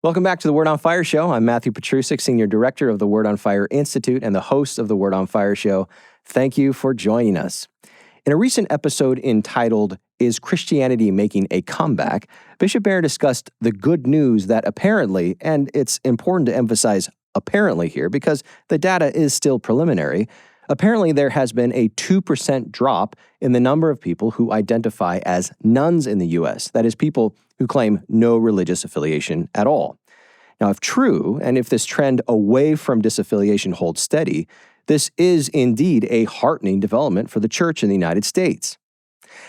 Welcome back to the Word on Fire Show. I'm Matthew Petrusik, Senior Director of the Word on Fire Institute and the host of the Word on Fire Show. Thank you for joining us. In a recent episode entitled, Is Christianity Making a Comeback?, Bishop Barron discussed the good news that apparently, and it's important to emphasize apparently here because the data is still preliminary, apparently there has been a 2% drop in the number of people who identify as nones in the U.S., that is, people who claim no religious affiliation at all. Now, if true, and if this trend away from disaffiliation holds steady, this is indeed a heartening development for the church in the United States.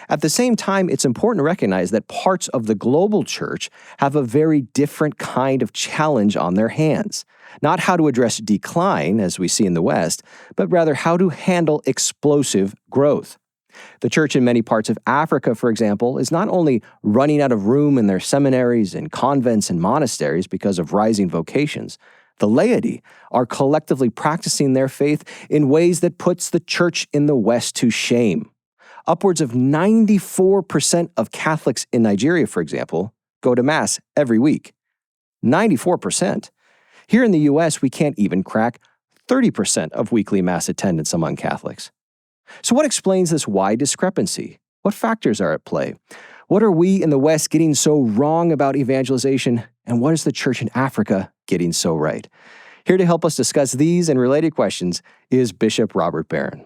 At the same time, it's important to recognize that parts of the global church have a very different kind of challenge on their hands. Not how to address decline, as we see in the West, but rather how to handle explosive growth. The church in many parts of Africa, for example, is not only running out of room in their seminaries and convents and monasteries because of rising vocations, the laity are collectively practicing their faith in ways that puts the church in the West to shame. Upwards of 94% of Catholics in Nigeria, for example, go to Mass every week. 94%. Here in the U.S., we can't even crack 30% of weekly Mass attendance among Catholics. So what explains this wide discrepancy? What factors are at play? What are we in the West getting so wrong about evangelization? And what is the church in Africa getting so right? Here to help us discuss these and related questions is Bishop Robert Barron.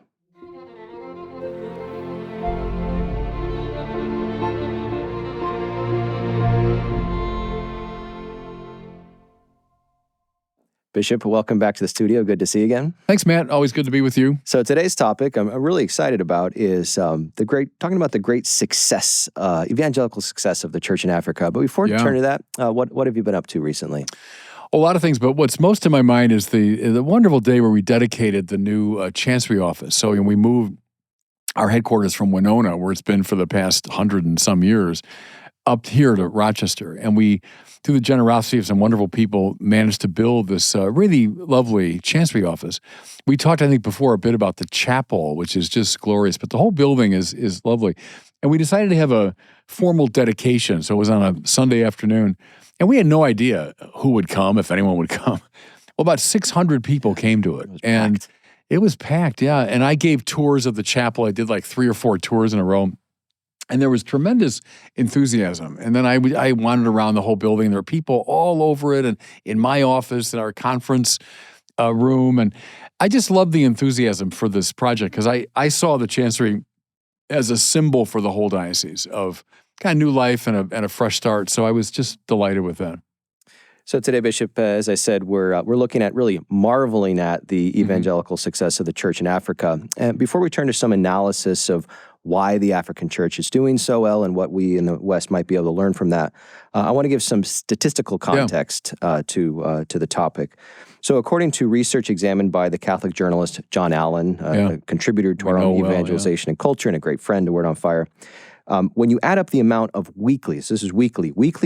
Bishop, welcome back to the studio. Good to see you again. Thanks, Matt. Always good to be with you. So today's topic I'm really excited about is talking about the great success, evangelical success of the church in Africa. But before we turn to that, what have you been up to recently? A lot of things, but what's most in my mind is the wonderful day where we dedicated the new Chancery office. So we moved our headquarters from Winona, where it's been for the past 100 and some years, up here to Rochester. And we, through the generosity of some wonderful people, managed to build this really lovely Chancery office. We talked, I think, before a bit about the chapel, which is just glorious, but the whole building is lovely. And we decided to have a formal dedication. So it was on a Sunday afternoon. And we had no idea who would come, if anyone would come. Well, about 600 people came to it. It was packed, yeah. And I gave tours of the chapel. I did like 3 or 4 tours in a row. And there was tremendous enthusiasm. And then I wandered around the whole building. There were people all over it and in my office, in our conference room. And I just loved the enthusiasm for this project because I saw the Chancery as a symbol for the whole diocese of kind of new life and a fresh start. So I was just delighted with that. So today, Bishop, as I said, we're looking at really marveling at the evangelical success of the church in Africa. And before we turn to some analysis of why the African church is doing so well and what we in the West might be able to learn from that, I want to give some statistical context to the topic. So according to research examined by the Catholic journalist John Allen, a contributor to our own Evangelization and Culture and a great friend to Word on Fire, when you add up the amount of weekly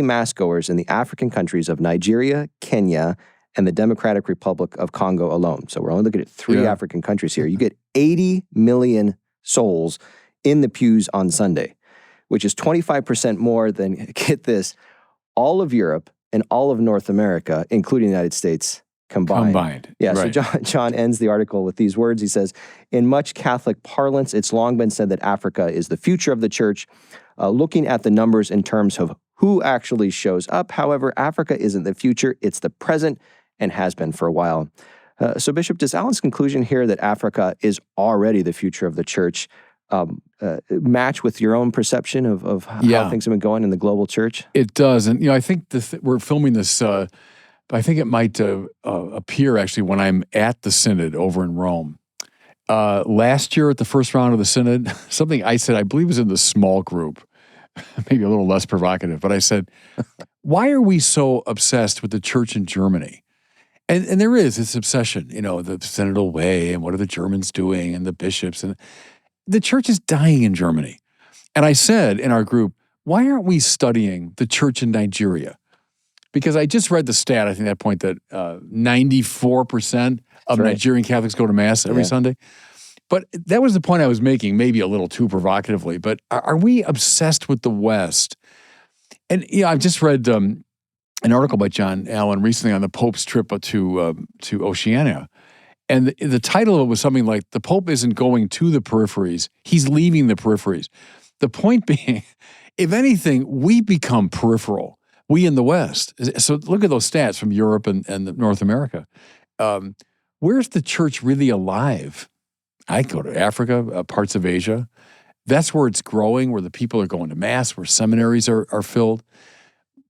Mass goers in the African countries of Nigeria, Kenya, and the Democratic Republic of Congo alone, so we're only looking at 3 African countries here, you get 80 million souls in the pews on Sunday, which is 25% more than, get this, all of Europe and all of North America, including the United States, combined. Yeah, right. So John ends the article with these words. He says, in much Catholic parlance, it's long been said that Africa is the future of the church. Looking at the numbers in terms of who actually shows up, however, Africa isn't the future, it's the present and has been for a while. So Bishop, does Allen's conclusion here that Africa is already the future of the church match with your own perception of how things have been going in the global church? It does. And, I think we're filming this, I think it might appear actually when I'm at the Synod over in Rome. Last year at the first round of the Synod, something I said, I believe was in the small group, maybe a little less provocative, but I said, why are we so obsessed with the church in Germany? And there is this obsession, the synodal way and what are the Germans doing and the bishops and the church is dying in Germany. And I said in our group, why aren't we studying the church in Nigeria? Because I just read the stat, I think that point that 94% of Nigerian Catholics go to Mass every Sunday. But that was the point I was making, maybe a little too provocatively. But are we obsessed with the West? And I've just read an article by John Allen recently on the Pope's trip to Oceania. And the title of it was something like, "The Pope isn't going to the peripheries, he's leaving the peripheries." The point being, if anything, we become peripheral, we in the West. So look at those stats from Europe and North America. Where's the church really alive? I go to Africa, parts of Asia. That's where it's growing, where the people are going to Mass, where seminaries are filled.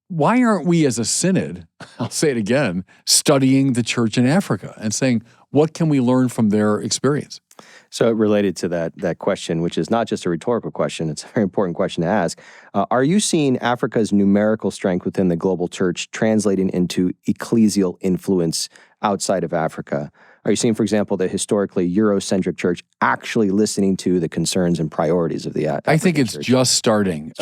Why aren't we as a synod, I'll say it again, studying the church in Africa and saying, what can we learn from their experience? So related to that question, which is not just a rhetorical question, it's a very important question to ask. Are you seeing Africa's numerical strength within the global church translating into ecclesial influence outside of Africa? Are you seeing, for example, the historically Eurocentric church actually listening to the concerns and priorities of the African I think it's church? just starting.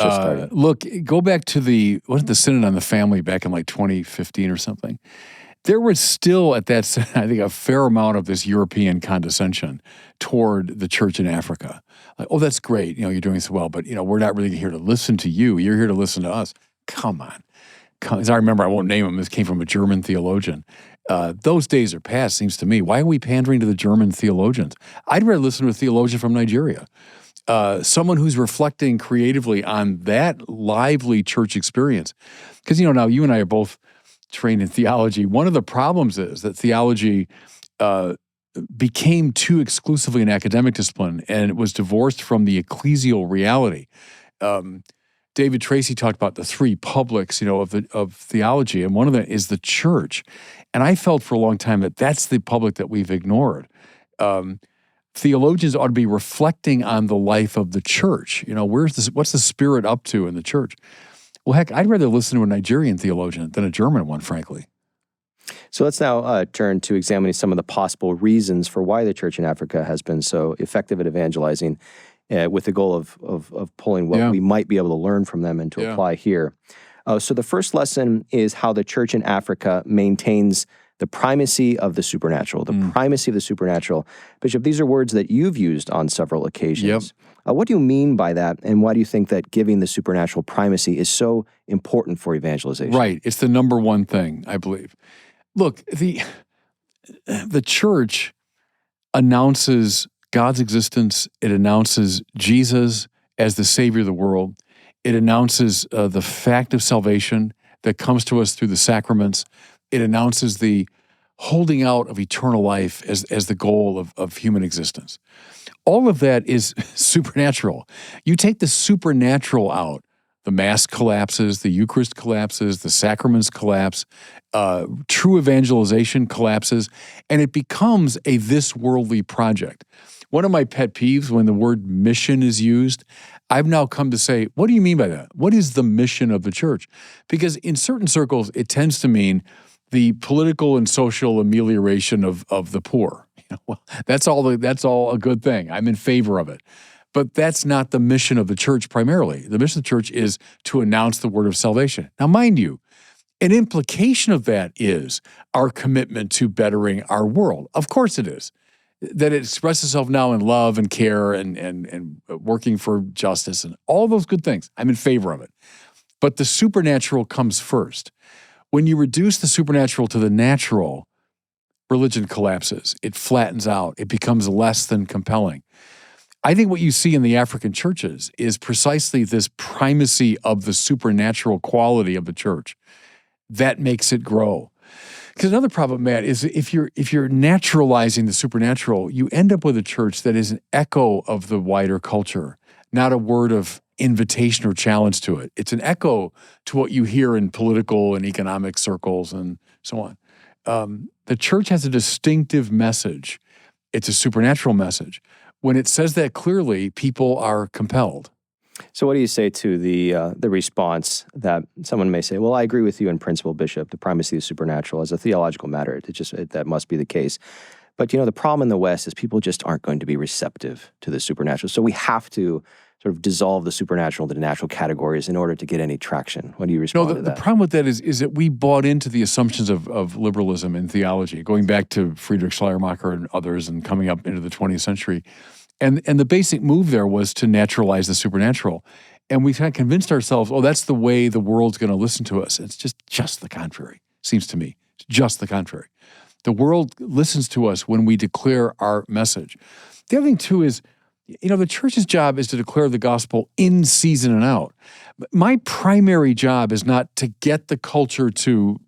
Look, go back to wasn't the Synod on the Family back in like 2015 or something? There was still at that Synod, I think, a fair amount of this European condescension toward the church in Africa. Like, oh, that's great. You're doing so well, but, we're not really here to listen to you. You're here to listen to us. Come on. As I remember, I won't name him. This came from a German theologian. Those days are past, seems to me. Why are we pandering to the German theologians? I'd rather listen to a theologian from Nigeria, someone who's reflecting creatively on that lively church experience. Because, now you and I are both trained in theology. One of the problems is that theology became too exclusively an academic discipline, and it was divorced from the ecclesial reality. David Tracy talked about the three publics, of theology, and one of them is the church. And I felt for a long time that that's the public that we've ignored. Theologians ought to be reflecting on the life of the church. What's the Spirit up to in the church? Well, heck, I'd rather listen to a Nigerian theologian than a German one, frankly. So let's now turn to examining some of the possible reasons for why the church in Africa has been so effective at evangelizing, with the goal of pulling what we might be able to learn from them and to apply here. So the first lesson is how the church in Africa maintains the primacy of the supernatural. The primacy of the supernatural. Bishop, these are words that you've used on several occasions. What do you mean by that, and why do you think that giving the supernatural primacy is so important for evangelization? Right. It's the number one thing, I believe. Look, the church announces God's existence. It announces Jesus as the Savior of the world. It announces the fact of salvation that comes to us through the sacraments. It announces the holding out of eternal life as the goal of human existence. All of that is supernatural. You take the supernatural out, the Mass collapses, the Eucharist collapses, the sacraments collapse, true evangelization collapses, and it becomes a this-worldly project. One of my pet peeves when the word mission is used, I've now come to say, what do you mean by that? What is the mission of the church? Because in certain circles, it tends to mean the political and social amelioration of the poor. Well, that's all a good thing. I'm in favor of it. But that's not the mission of the church primarily. The mission of the church is to announce the word of salvation. Now, mind you, an implication of that is our commitment to bettering our world. Of course it is. That it expresses itself now in love and care and working for justice and all those good things. I'm in favor of it. But the supernatural comes first. When you reduce the supernatural to the natural, religion collapses. It flattens out. It becomes less than compelling. I think what you see in the African churches is precisely this primacy of the supernatural quality of the church. That makes it grow. Because another problem, Matt, is if you're naturalizing the supernatural, you end up with a church that is an echo of the wider culture, not a word of invitation or challenge to it. It's an echo to what you hear in political and economic circles and so on. The church has a distinctive message. It's a supernatural message. When it says that clearly, people are compelled. So what do you say to the response that someone may say, well, I agree with you in principle, Bishop, the primacy of supernatural as a theological matter. That must be the case. But, the problem in the West is people just aren't going to be receptive to the supernatural. So we have to sort of dissolve the supernatural into natural categories in order to get any traction. What do you respond to that? The problem with that is that we bought into the assumptions of liberalism in theology, going back to Friedrich Schleiermacher and others and coming up into the 20th century. And the basic move there was to naturalize the supernatural. And we kind of convinced ourselves, oh, that's the way the world's going to listen to us. It's just the contrary, seems to me. It's just the contrary. The world listens to us when we declare our message. The other thing, too, is, the church's job is to declare the gospel in season and out. My primary job is not to get the culture to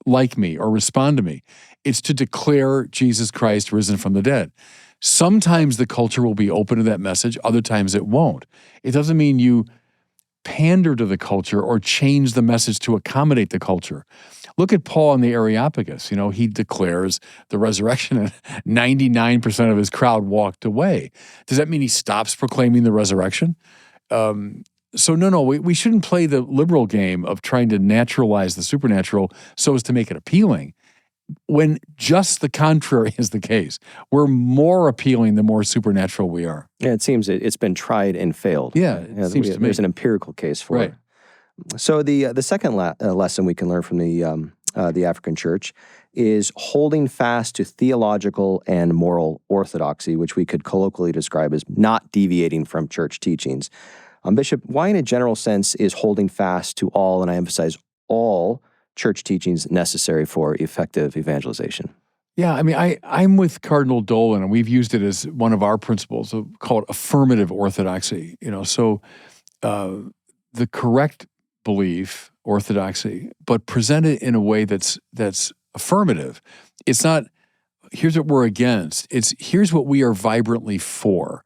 like me or respond to me. It's to declare Jesus Christ risen from the dead. Sometimes the culture will be open to that message. Other times it won't. It doesn't mean you pander to the culture or change the message to accommodate the culture. Look at Paul in the Areopagus. He declares the resurrection and 99% of his crowd walked away. Does that mean he stops proclaiming the resurrection? No, we shouldn't play the liberal game of trying to naturalize the supernatural so as to make it appealing, when just the contrary is the case. We're more appealing the more supernatural we are. Yeah, it seems it's been tried and failed. Yeah, it seems to me. There's an empirical case for it. So the second lesson we can learn from the African church is holding fast to theological and moral orthodoxy, which we could colloquially describe as not deviating from church teachings. Bishop, why in a general sense is holding fast to all, and I emphasize all, church teachings necessary for effective evangelization? Yeah, I mean, I'm with Cardinal Dolan, and we've used it as one of our principles, called affirmative orthodoxy. The correct belief, orthodoxy, but presented in a way that's affirmative. It's not, here's what we're against. It's, here's what we are vibrantly for.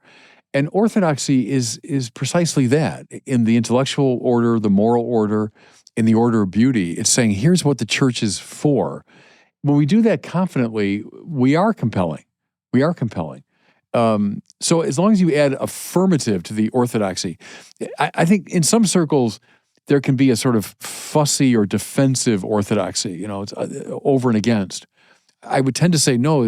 And orthodoxy is precisely that. In the intellectual order, the moral order, in the order of beauty, it's saying, here's what the church is for. When we do that confidently, we are compelling. We are compelling. So as long as you add affirmative to the orthodoxy, I think in some circles, there can be a sort of fussy or defensive orthodoxy, it's over and against. I would tend to say, no,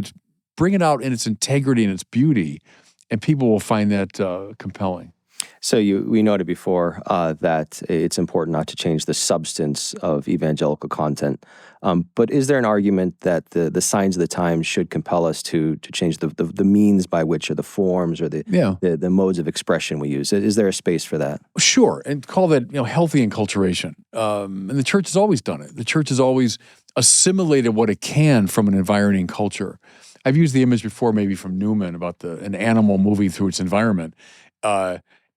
bring it out in its integrity and its beauty, and people will find that compelling. So we noted before that it's important not to change the substance of evangelical content. But is there an argument that the signs of the times should compel us to change the means by which, or the forms, or the modes of expression we use? Is there a space for that? Sure, and call that healthy enculturation. And the church has always done it. The church has always assimilated what it can from an environing culture. I've used the image before, maybe from Newman, about an animal moving through its environment.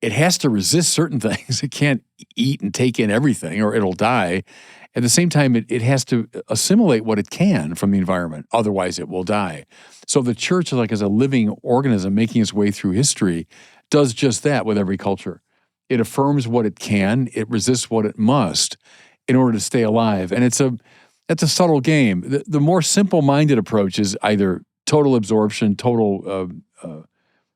It has to resist certain things. It can't eat and take in everything, or it'll die. At the same time, it has to assimilate what it can from the environment. Otherwise, it will die. So the church, as a living organism making its way through history, does just that with every culture. It affirms what it can. It resists what it must in order to stay alive. And that's a subtle game. The more simple-minded approach is either total absorption, total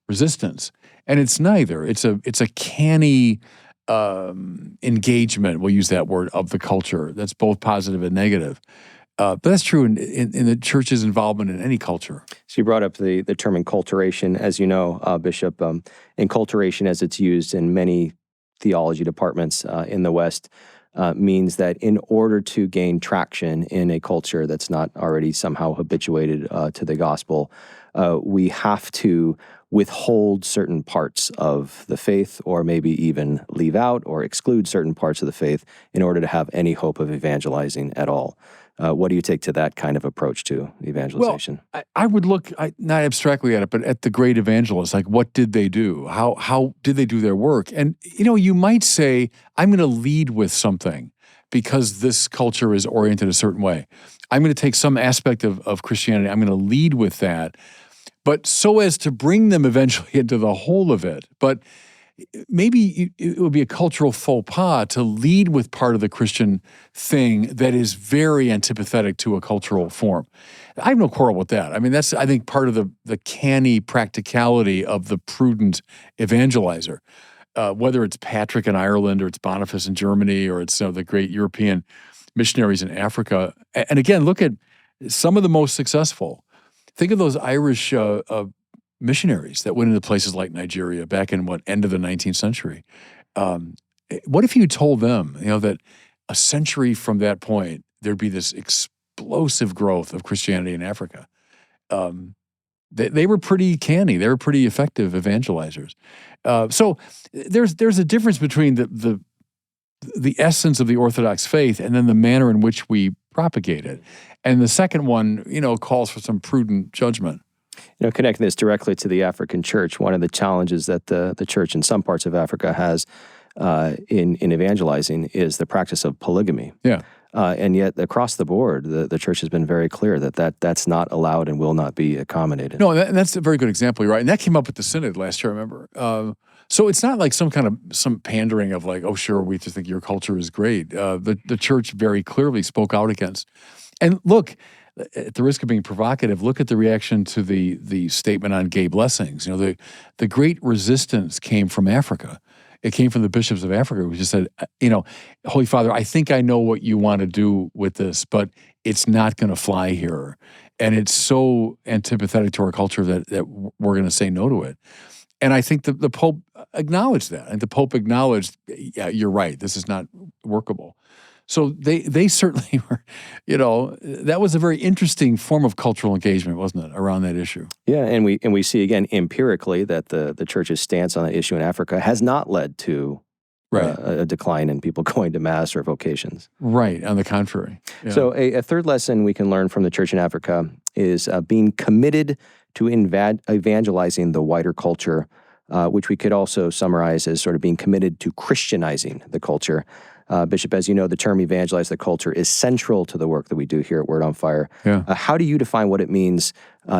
resistance. And it's neither. It's a canny engagement, we'll use that word, of the culture. That's both positive and negative. But that's true in the church's involvement in any culture. So you brought up the term enculturation. As you know, Bishop, enculturation, as it's used in many theology departments in the West, means that in order to gain traction in a culture that's not already somehow habituated to the gospel, we have to withhold certain parts of the faith, or maybe even leave out or exclude certain parts of the faith in order to have any hope of evangelizing at all. What do you take to that kind of approach to evangelization? Well, I would look not abstractly at it, but at the great evangelists. Like, what did they do? How did they do their work? And, you might say, I'm going to lead with something because this culture is oriented a certain way. I'm going to take some aspect of Christianity. I'm going to lead with that, but so as to bring them eventually into the whole of it. But maybe it would be a cultural faux pas to lead with part of the Christian thing that is very antipathetic to a cultural form. I have no quarrel with that. I mean, that's, I think, part of the canny practicality of the prudent evangelizer. Whether it's Patrick in Ireland, or it's Boniface in Germany, or it's the great European missionaries in Africa. And again, look at some of the most successful. Think of those Irish missionaries that went into places like Nigeria back in end of the 19th century. What if you told them, that a century from that point, there'd be this explosive growth of Christianity in Africa? They were pretty canny. They were pretty effective evangelizers. So there's a difference between the essence of the Orthodox faith and then the manner in which we propagate it. And the second one, calls for some prudent judgment. Connecting this directly to the African church, one of the challenges that the church in some parts of Africa has in evangelizing is the practice of polygamy. Yeah. And yet, across the board, the church has been very clear that's not allowed and will not be accommodated. No, that's a very good example. You're right. And that came up at the synod last year, I remember. So it's not like some pandering of like, oh, sure, we just think your culture is great. The church very clearly spoke out against. And look, at the risk of being provocative, look at the reaction to the statement on gay blessings. The great resistance came from Africa. It came from the bishops of Africa who just said, Holy Father, I think I know what you want to do with this, but it's not going to fly here. And it's so antipathetic to our culture that we're going to say no to it. And I think the Pope acknowledged that. And the Pope acknowledged, yeah, you're right, this is not workable. So they certainly were, that was a very interesting form of cultural engagement, wasn't it, around that issue? Yeah, and we see again empirically that the church's stance on that issue in Africa has not led to a decline in people going to Mass or vocations. Right, on the contrary. Yeah. So a third lesson we can learn from the church in Africa is being committed to evangelizing the wider culture, which we could also summarize as sort of being committed to Christianizing the culture. Bishop, as you know, the term evangelize the culture is central to the work that we do here at Word on Fire. Yeah. How do you define what it means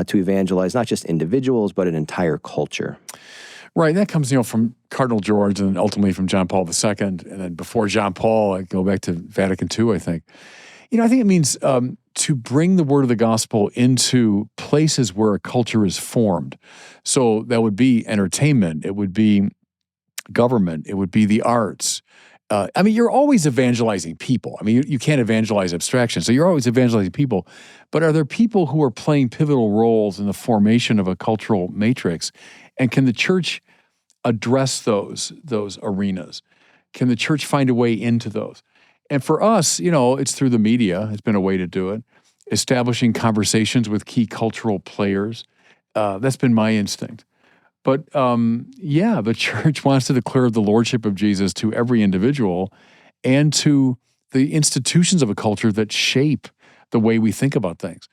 to evangelize not just individuals, but an entire culture? Right, that comes, from Cardinal George and ultimately from John Paul II. And then before John Paul, I go back to Vatican II, I think. I think it means to bring the word of the gospel into places where a culture is formed. So that would be entertainment, it would be government, it would be the arts. You're always evangelizing people. You can't evangelize abstraction, so you're always evangelizing people. But are there people who are playing pivotal roles in the formation of a cultural matrix? And can the church address those arenas? Can the church find a way into those? And for us, it's through the media. It's been a way to do it. Establishing conversations with key cultural players. That's been my instinct. But the church wants to declare the lordship of Jesus to every individual and to the institutions of a culture that shape the way we think about things.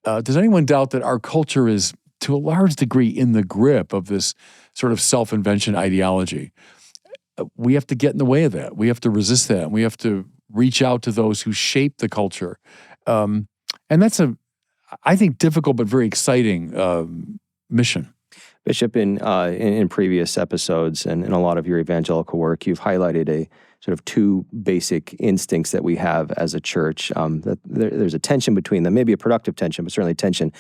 Does anyone doubt that our culture is, to a large degree, in the grip of this sort of self-invention ideology? We have to get in the way of that. We have to resist that. We have to reach out to those who shape the culture. And that's I think, difficult but very exciting mission. Bishop, in previous episodes and in a lot of your evangelical work, you've highlighted a sort of two basic instincts that we have as a church. That there's a tension between them, maybe a productive tension, but certainly tension.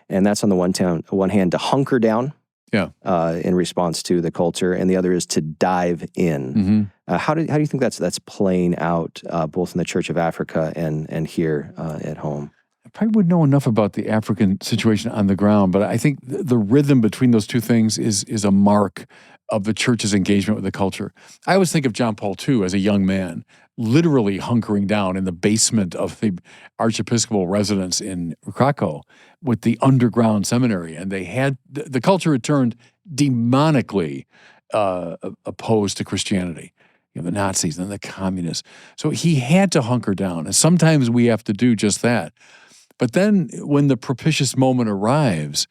And that's on the one hand to hunker down in response to the culture, and the other is to dive in. Mm-hmm. How do you think that's playing out both in the Church of Africa and here at home? I probably wouldn't know enough about the African situation on the ground, but I think the rhythm between those two things is a mark of the church's engagement with the culture. I always think of John Paul II as a young man, literally hunkering down in the basement of the archiepiscopal residence in Krakow with the underground seminary, and the culture had turned demonically opposed to Christianity. The Nazis and the communists. So he had to hunker down, and sometimes we have to do just that. But then when the propitious moment arrives,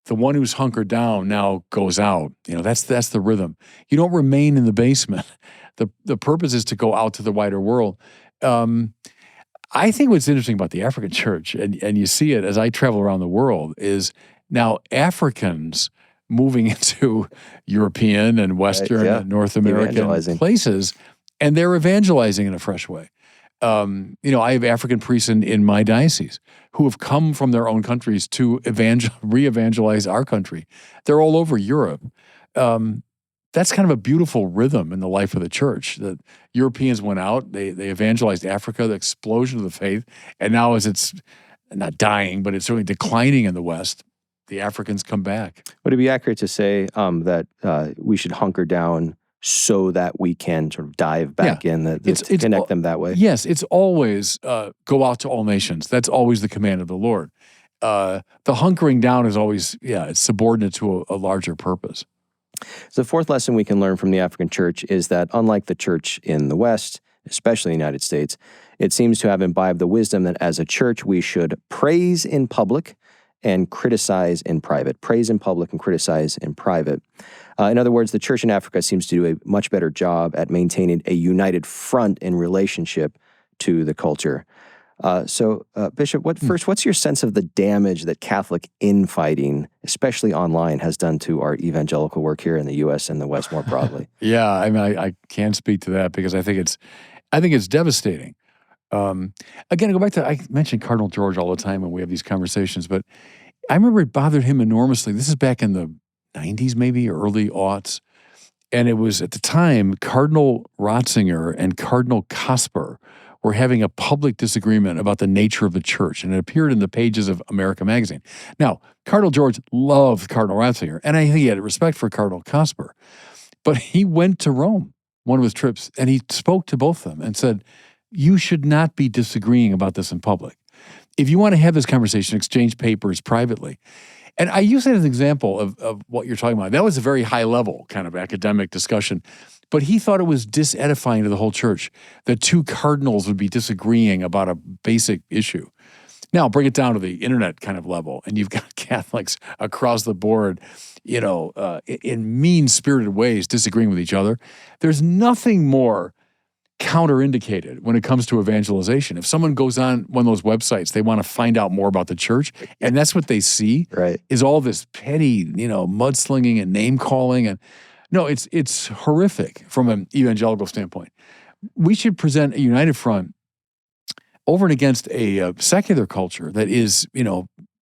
the one who's hunkered down now goes out. That's the rhythm. You don't remain in the basement. The purpose is to go out to the wider world. I think what's interesting about the African church, and you see it as I travel around the world, is now Africans moving into European and Western and North American places, and they're evangelizing in a fresh way. I have African priests in my diocese who have come from their own countries to re-evangelize our country. They're all over Europe. That's kind of a beautiful rhythm in the life of the church. The Europeans went out, they evangelized Africa, the explosion of the faith, and now as it's not dying, but it's certainly declining in the West, the Africans come back. Would it be accurate to say that we should hunker down so that we can sort of dive back in, to connect them that way? Yes, it's always go out to all nations. That's always the command of the Lord. The hunkering down is always, it's subordinate to a larger purpose. So the fourth lesson we can learn from the African church is that unlike the church in the West, especially in the United States, it seems to have imbibed the wisdom that as a church we should praise in public and criticize in private. Praise in public and criticize in private. In other words, the church in Africa seems to do a much better job at maintaining a united front in relationship to the culture. Bishop, what's your sense of the damage that Catholic infighting, especially online, has done to our evangelical work here in the U.S. and the West more broadly? Yeah, I mean, I can't speak to that because I think it's devastating. Again, I go back to, I mention Cardinal George all the time when we have these conversations, but I remember it bothered him enormously. This is back in the 90s, maybe, or early aughts. And it was, at the time, Cardinal Ratzinger and Cardinal Kasper were having a public disagreement about the nature of the church, and it appeared in the pages of America magazine. Now, Cardinal George loved Cardinal Ratzinger, and I think he had respect for Cardinal Kasper, but he went to Rome one of his trips, and he spoke to both of them and said, you should not be disagreeing about this in public. If you want to have this conversation, exchange papers privately. And I use that as an example of what you're talking about. That was a very high level kind of academic discussion. But he thought it was disedifying to the whole church that two cardinals would be disagreeing about a basic issue. Now, bring it down to the internet kind of level, and you've got Catholics across the board, in mean-spirited ways disagreeing with each other. There's nothing more counterindicated when it comes to evangelization. If someone goes on one of those websites, they want to find out more about the church, and that's what they see, right, is all this petty, mudslinging and name-calling. And no, it's horrific from an evangelical standpoint. We should present a united front over and against a secular culture that is,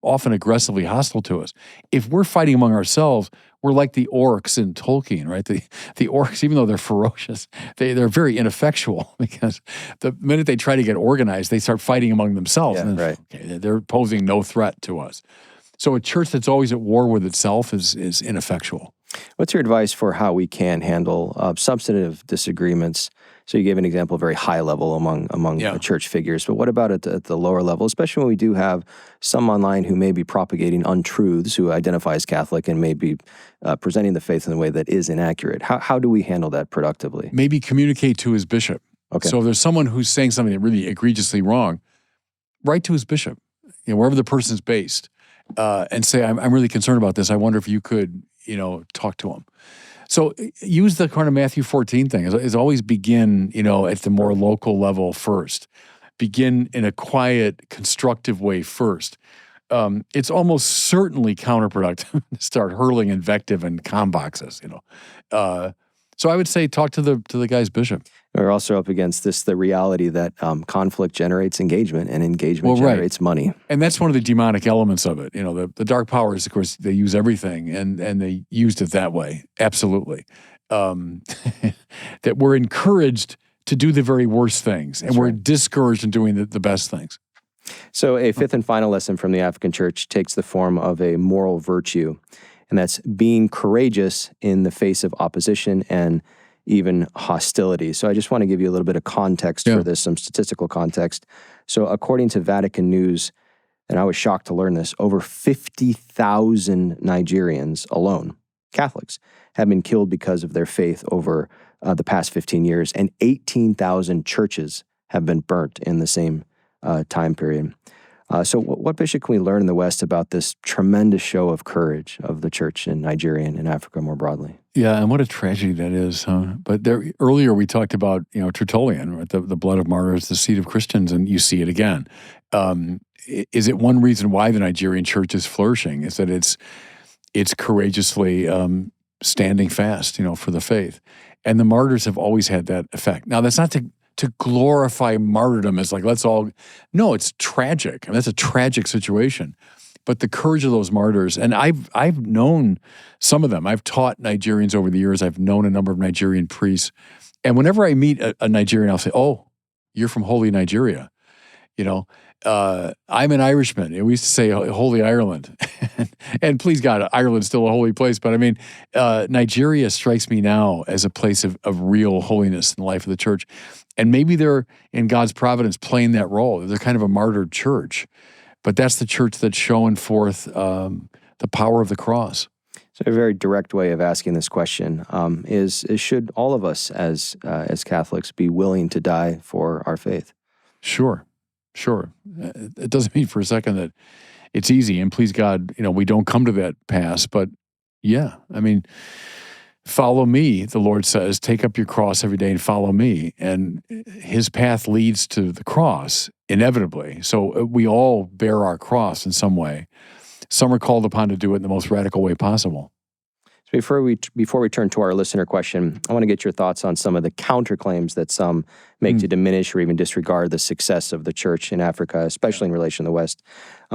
often aggressively hostile to us. If we're fighting among ourselves, we're like the orcs in Tolkien, right? The orcs, even though they're ferocious, they're very ineffectual because the minute they try to get organized, they start fighting among themselves. Yeah, and right. Okay, they're posing no threat to us. So a church that's always at war with itself is ineffectual. What's your advice for how we can handle substantive disagreements? So you gave an example of very high level among church figures, but what about at the lower level, especially when we do have some online who may be propagating untruths, who identify as Catholic and may be presenting the faith in a way that is inaccurate? How do we handle that productively? Maybe communicate to his bishop. Okay. So if there's someone who's saying something that really egregiously wrong, write to his bishop, wherever the person's based, and say, I'm really concerned about this. I wonder if you could, talk to him. So use the kind of Matthew 14 thing. Is always begin, at the more local level first. Begin in a quiet, constructive way first. It's almost certainly counterproductive to start hurling invective and comm boxes, So I would say talk to the guy's bishop. We're also up against the reality that conflict generates engagement, and engagement generates money. And that's one of the demonic elements of it. The dark powers, of course, they use everything, and they used it that way. Absolutely. That we're encouraged to do the very worst things, and we're discouraged in doing the best things. So a fifth and final lesson from the African church takes the form of a moral virtue, and that's being courageous in the face of opposition and even hostility. So I just want to give you a little bit of context for this, some statistical context. So according to Vatican News, and I was shocked to learn this, over 50,000 Nigerians alone, Catholics, have been killed because of their faith over the past 15 years, and 18,000 churches have been burnt in the same time period. So what, Bishop, can we learn in the West about this tremendous show of courage of the church in Nigeria and in Africa more broadly? Yeah, and what a tragedy that is, huh? But earlier we talked about, Tertullian, right? The blood of martyrs, the seed of Christians, and you see it again. Is it one reason why the Nigerian church is flourishing? Is that it's courageously standing fast, for the faith. And the martyrs have always had that effect. Now, that's not to glorify martyrdom as no, it's tragic. I mean, that's a tragic situation. But the courage of those martyrs, and I've known some of them. I've taught Nigerians over the years. I've known a number of Nigerian priests. And whenever I meet a Nigerian, I'll say, oh, you're from Holy Nigeria. I'm an Irishman. We used to say Holy Ireland. And please God, Ireland's still a holy place. But I mean, Nigeria strikes me now as a place of real holiness in the life of the church. And maybe they're, in God's providence, playing that role. They're kind of a martyred church. But that's the church that's showing forth the power of the cross. So a very direct way of asking this question is should all of us as Catholics be willing to die for our faith? Sure. It doesn't mean for a second that it's easy, and please God, we don't come to that pass. But yeah, I mean, follow me, the Lord says, take up your cross every day and follow me. And his path leads to the cross, inevitably. So we all bear our cross in some way. Some are called upon to do it in the most radical way possible. So before we turn to our listener question, I want to get your thoughts on some of the counterclaims that some make to diminish or even disregard the success of the church in Africa, especially in relation to the West.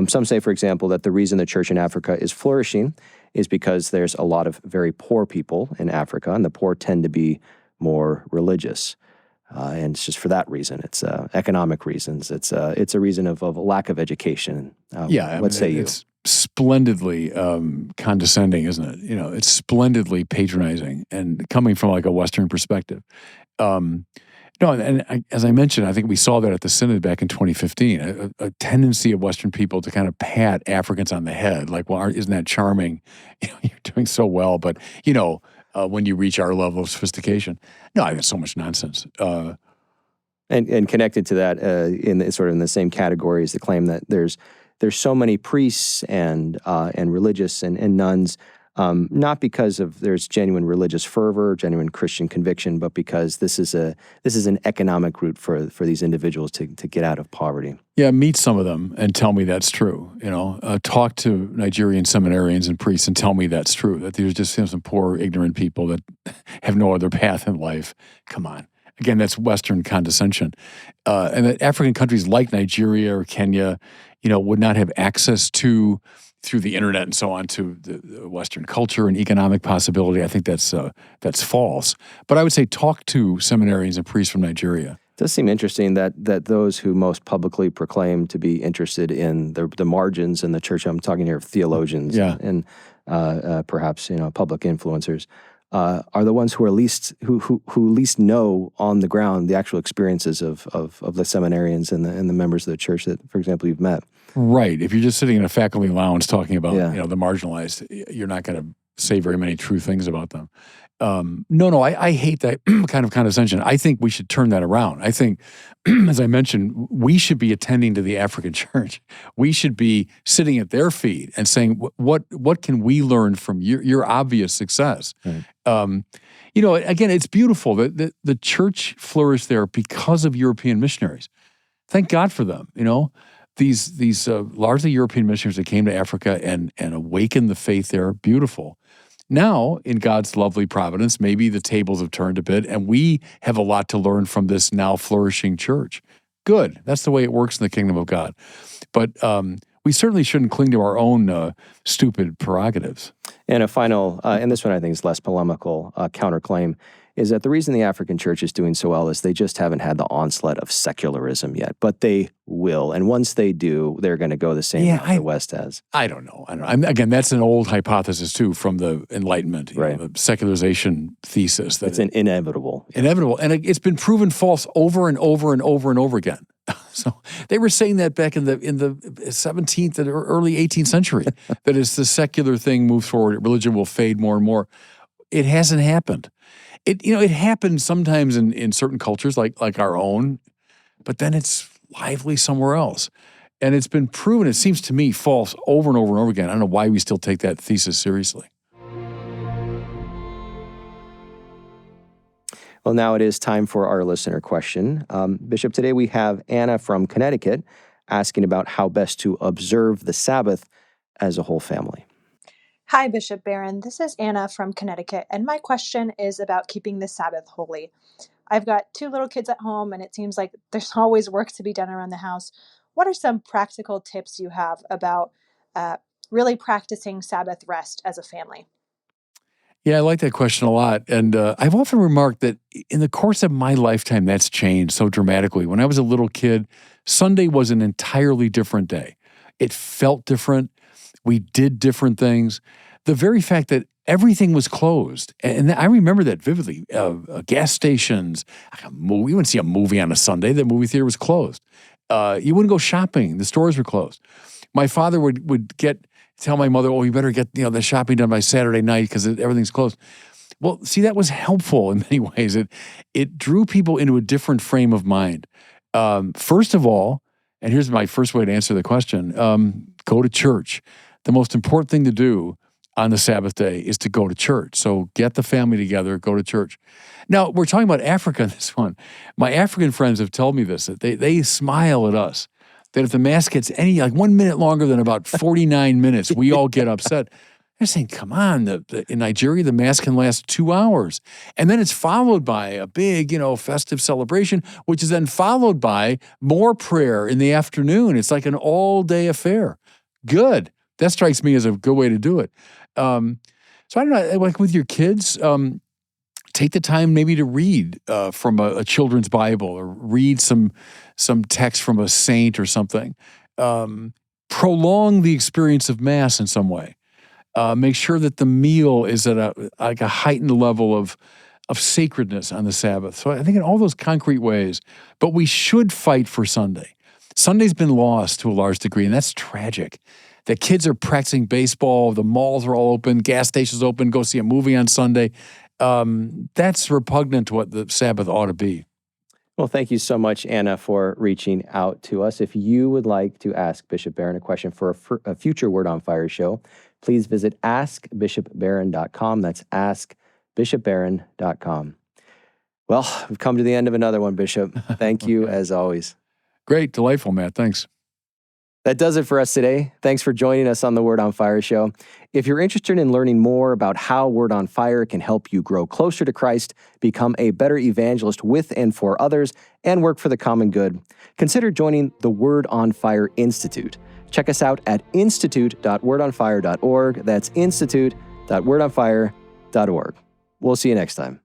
Some say, for example, that the reason the church in Africa is flourishing is because there's a lot of very poor people in Africa, and the poor tend to be more religious. And it's just for that reason. It's economic reasons. It's a reason of a lack of education. What say you? It's splendidly condescending, isn't it? It's splendidly patronizing and coming from like a Western perspective. As I mentioned, I think we saw that at the Synod back in 2015, a tendency of Western people to kind of pat Africans on the head, like, well, isn't that charming? You're doing so well, but, when you reach our level of sophistication. No, I think it's so much nonsense. And connected to that, in the same category is the claim that there's so many priests and religious and nuns, not because of there's genuine religious fervor, genuine Christian conviction, but because this is an economic route for these individuals to get out of poverty. Yeah, meet some of them and tell me that's true. Talk to Nigerian seminarians and priests and tell me that's true. That there's just some poor, ignorant people that have no other path in life. Come on. Again, that's Western condescension. And that African countries like Nigeria or Kenya, would not have access to, through the internet and so on, to the Western culture and economic possibility. I think that's false. But I would say talk to seminarians and priests from Nigeria. It does seem interesting that those who most publicly proclaim to be interested in the margins in the church, I'm talking here of theologians and perhaps public influencers, are the ones who are least who least know on the ground the actual experiences of the seminarians and the members of the church that, for example, you've met. Right. If you're just sitting in a faculty lounge talking about the marginalized, you're not going to say very many true things about them. I hate that kind of condescension. I think we should turn that around. I think, as I mentioned, we should be attending to the African church. We should be sitting at their feet and saying, what can we learn from your obvious success? Right. Again, it's beautiful that the church flourished there because of European missionaries. Thank God for them. These largely European missionaries that came to Africa and awakened the faith there, beautiful. Now, in God's lovely providence, maybe the tables have turned a bit, and we have a lot to learn from this now flourishing church. Good. That's the way it works in the kingdom of God. But we certainly shouldn't cling to our own stupid prerogatives. And a final, and this one I think is less polemical, counterclaim, is that the reason the African church is doing so well is they just haven't had the onslaught of secularism yet, but they will. And once they do, they're going to go the same way the West has. I don't know. Again, that's an old hypothesis, too, from the Enlightenment, the secularization thesis. That it's inevitable. Inevitable. And it's been proven false over and over and over and over again. So they were saying that back in the 17th and early 18th century, that as the secular thing moves forward, religion will fade more and more. It hasn't happened. It happens sometimes in certain cultures like our own, but then it's lively somewhere else. And it's been proven, it seems to me, false over and over and over again. I don't know why we still take that thesis seriously. Well, now it is time for our listener question. Bishop, today we have Anna from Connecticut asking about how best to observe the Sabbath as a whole family. Hi, Bishop Barron. This is Anna from Connecticut, and my question is about keeping the Sabbath holy. I've got 2 little kids at home, and it seems like there's always work to be done around the house. What are some practical tips you have about really practicing Sabbath rest as a family? Yeah, I like that question a lot. And I've often remarked that in the course of my lifetime, that's changed so dramatically. When I was a little kid, Sunday was an entirely different day. It felt different. We did different things. The very fact that everything was closed, and I remember that vividly. Gas stations, you wouldn't see a movie on a Sunday. The movie theater was closed. You wouldn't go shopping. The stores were closed. My father would tell my mother, "Oh, you better get the shopping done by Saturday night because everything's closed." Well, see, that was helpful in many ways. It drew people into a different frame of mind. First of all, and here's my first way to answer the question: go to church. The most important thing to do on the Sabbath day is to go to church. So get the family together, go to church. Now, we're talking about Africa in this one. My African friends have told me this, that they smile at us, that if the Mass gets 1 minute longer than about 49 minutes, we all get upset. They're saying, come on, in Nigeria, the Mass can last 2 hours. And then it's followed by a big, festive celebration, which is then followed by more prayer in the afternoon. It's like an all-day affair. Good. That strikes me as a good way to do it. So I don't know, like with your kids, take the time maybe to read from a children's Bible or read some text from a saint or something. Prolong the experience of Mass in some way. Make sure that the meal is at a heightened level of sacredness on the Sabbath. So I think in all those concrete ways, but we should fight for Sunday. Sunday's been lost to a large degree, and that's tragic. The kids are practicing baseball, the malls are all open, gas stations open, go see a movie on Sunday. That's repugnant to what the Sabbath ought to be. Well, thank you so much, Anna, for reaching out to us. If you would like to ask Bishop Barron a question for a future Word on Fire show, please visit askbishopbarron.com. That's askbishopbarron.com. Well, we've come to the end of another one, Bishop. Thank you, as always. Great. Delightful, Matt. Thanks. That does it for us today. Thanks for joining us on the Word on Fire show. If you're interested in learning more about how Word on Fire can help you grow closer to Christ, become a better evangelist with and for others, and work for the common good, consider joining the Word on Fire Institute. Check us out at institute.wordonfire.org. That's institute.wordonfire.org. We'll see you next time.